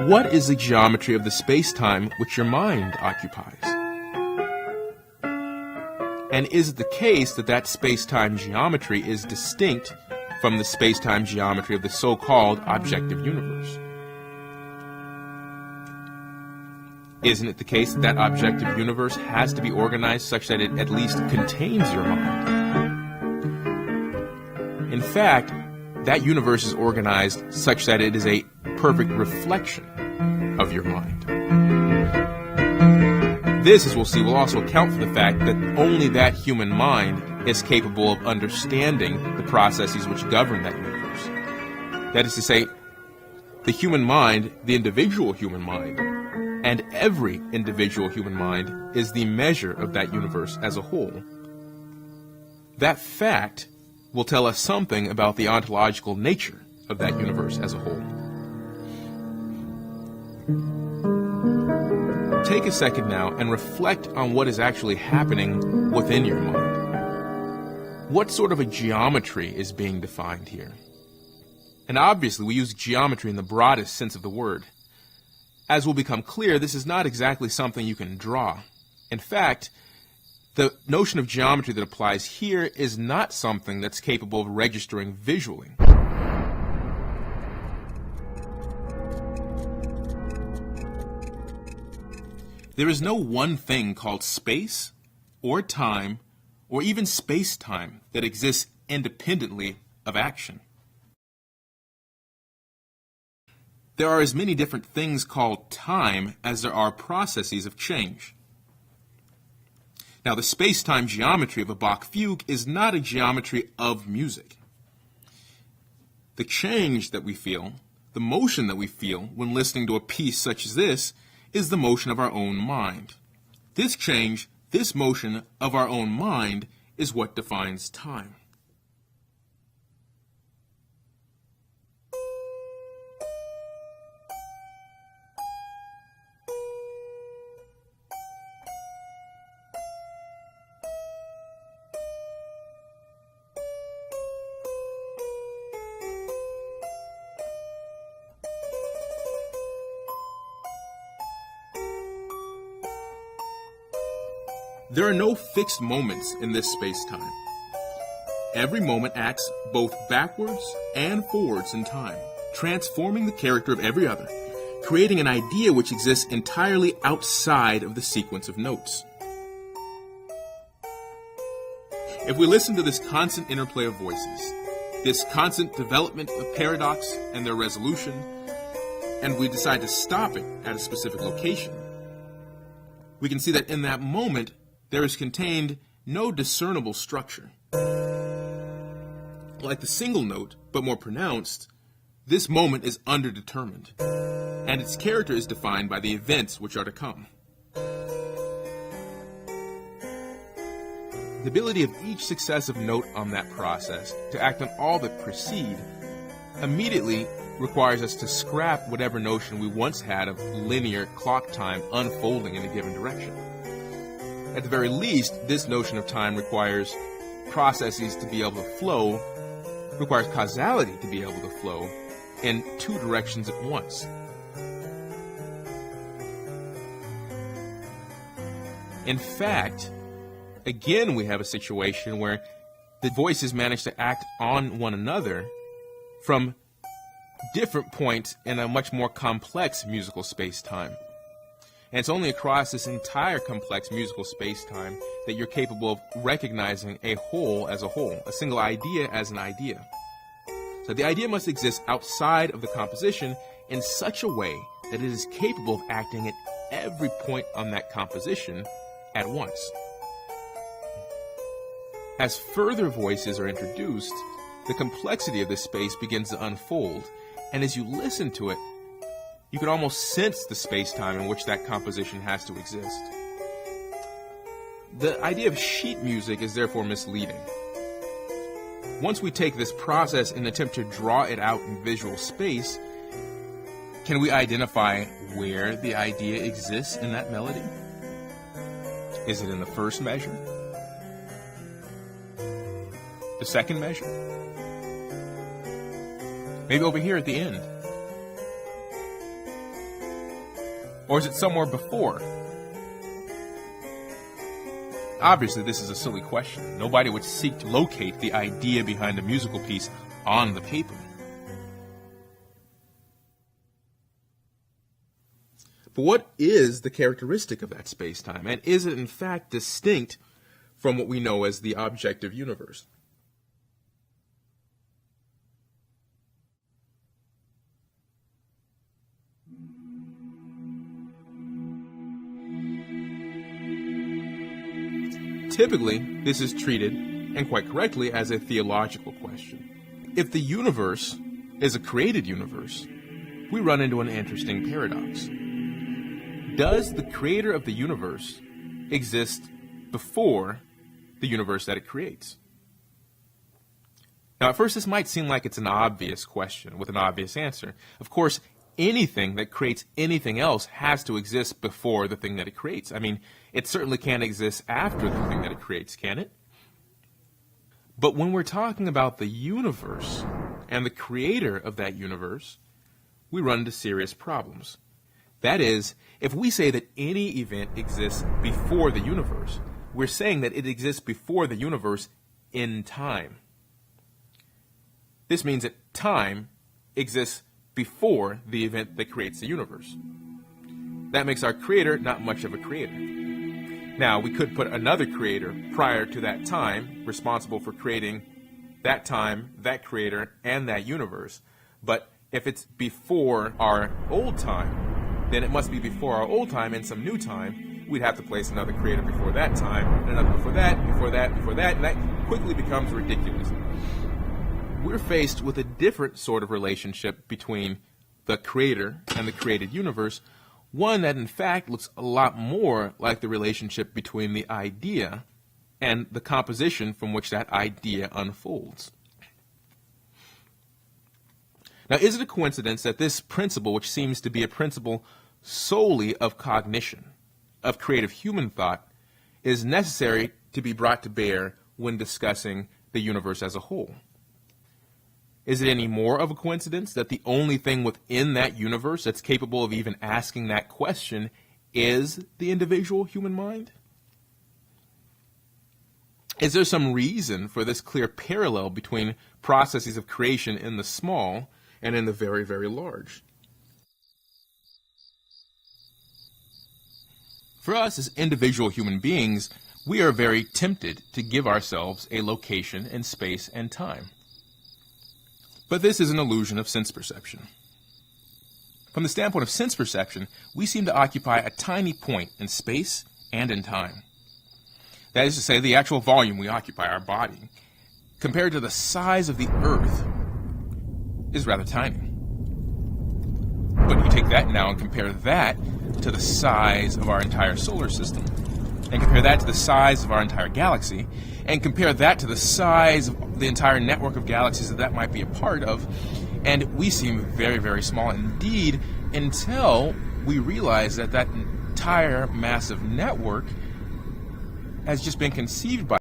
what is the geometry of the space-time which your mind occupies? And is it the case that that space-time geometry is distinct from the space-time geometry of the so-called objective universe? Isn't it the case that that objective universe has to be organized such that it at least contains your mind? In fact, that universe is organized such that it is a perfect reflection of your mind. This, as we'll see, will also account for the fact that only that human mind is capable of understanding the processes which govern that universe. That is to say, the human mind, the individual human mind, and every individual human mind is the measure of that universe as a whole. That fact will tell us something about the ontological nature of that universe as a whole. Take a second now and reflect on what is actually happening within your mind. What sort of a geometry is being defined here? And obviously we use geometry in the broadest sense of the word. As will become clear, this is not exactly something you can draw. In fact, the notion of geometry that applies here is not something that's capable of registering visually. There is no one thing called space or time or even space-time that exists independently of action. There are as many different things called time as there are processes of change. Now, the space-time geometry of a Bach fugue is not a geometry of music. The change that we feel, the motion that we feel when listening to a piece such as this, is the motion of our own mind. This change, this motion of our own mind, is what defines time. There are no fixed moments in this space-time. Every moment acts both backwards and forwards in time, transforming the character of every other, creating an idea which exists entirely outside of the sequence of notes. If we listen to this constant interplay of voices, this constant development of paradox and their resolution, and we decide to stop it at a specific location, we can see that in that moment, there is contained no discernible structure. Like the single note, but more pronounced, this moment is underdetermined, and its character is defined by the events which are to come. The ability of each successive note on that process to act on all that precede immediately requires us to scrap whatever notion we once had of linear clock time unfolding in a given direction. At the very least, this notion of time requires processes to be able to flow, requires causality to be able to flow in two directions at once. In fact, again we have a situation where the voices manage to act on one another from different points in a much more complex musical space-time. And it's only across this entire complex musical space-time that you're capable of recognizing a whole as a whole, a single idea as an idea. So the idea must exist outside of the composition in such a way that it is capable of acting at every point on that composition at once. As further voices are introduced, the complexity of this space begins to unfold, and as you listen to it, you can almost sense the space-time in which that composition has to exist. The idea of sheet music is therefore misleading. Once we take this process and attempt to draw it out in visual space, can we identify where the idea exists in that melody? Is it in the first measure? The second measure? Maybe over here at the end? Or is it somewhere before? Obviously, this is a silly question. Nobody would seek to locate the idea behind a musical piece on the paper. But what is the characteristic of that space-time? And is it in fact distinct from what we know as the objective universe? Typically, this is treated, and quite correctly, as a theological question. If the universe is a created universe, we run into an interesting paradox. Does the creator of the universe exist before the universe that it creates? Now, at first, this might seem like it's an obvious question with an obvious answer. Of course, anything that creates anything else has to exist before the thing that it creates. I mean, it certainly can't exist after the thing that it creates, can it? But when we're talking about the universe and the creator of that universe, we run into serious problems. That is, if we say that any event exists before the universe, we're saying that it exists before the universe in time. This means that time exists before the event that creates the universe. That makes our creator not much of a creator. Now, we could put another creator prior to that time, responsible for creating that time, that creator, and that universe. But if it's before our old time, then it must be before our old time and some new time. We'd have to place another creator before that time, and another before that, before that, before that, and that quickly becomes ridiculous. We're faced with a different sort of relationship between the creator and the created universe, one that in fact looks a lot more like the relationship between the idea and the composition from which that idea unfolds. Now, is it a coincidence that this principle, which seems to be a principle solely of cognition, of creative human thought, is necessary to be brought to bear when discussing the universe as a whole? Is it any more of a coincidence that the only thing within that universe that's capable of even asking that question is the individual human mind? Is there some reason for this clear parallel between processes of creation in the small and in the very, very large? For us as individual human beings, we are very tempted to give ourselves a location in space and time. But this is an illusion of sense perception. From the standpoint of sense perception, we seem to occupy a tiny point in space and in time. That is to say, the actual volume we occupy, our body, compared to the size of the Earth, is rather tiny. But you take that now and compare that to the size of our entire solar system, and compare that to the size of our entire galaxy, and compare that to the size of the entire network of galaxies that might be a part of, and we seem very, very small indeed until we realize that that entire massive network has just been conceived by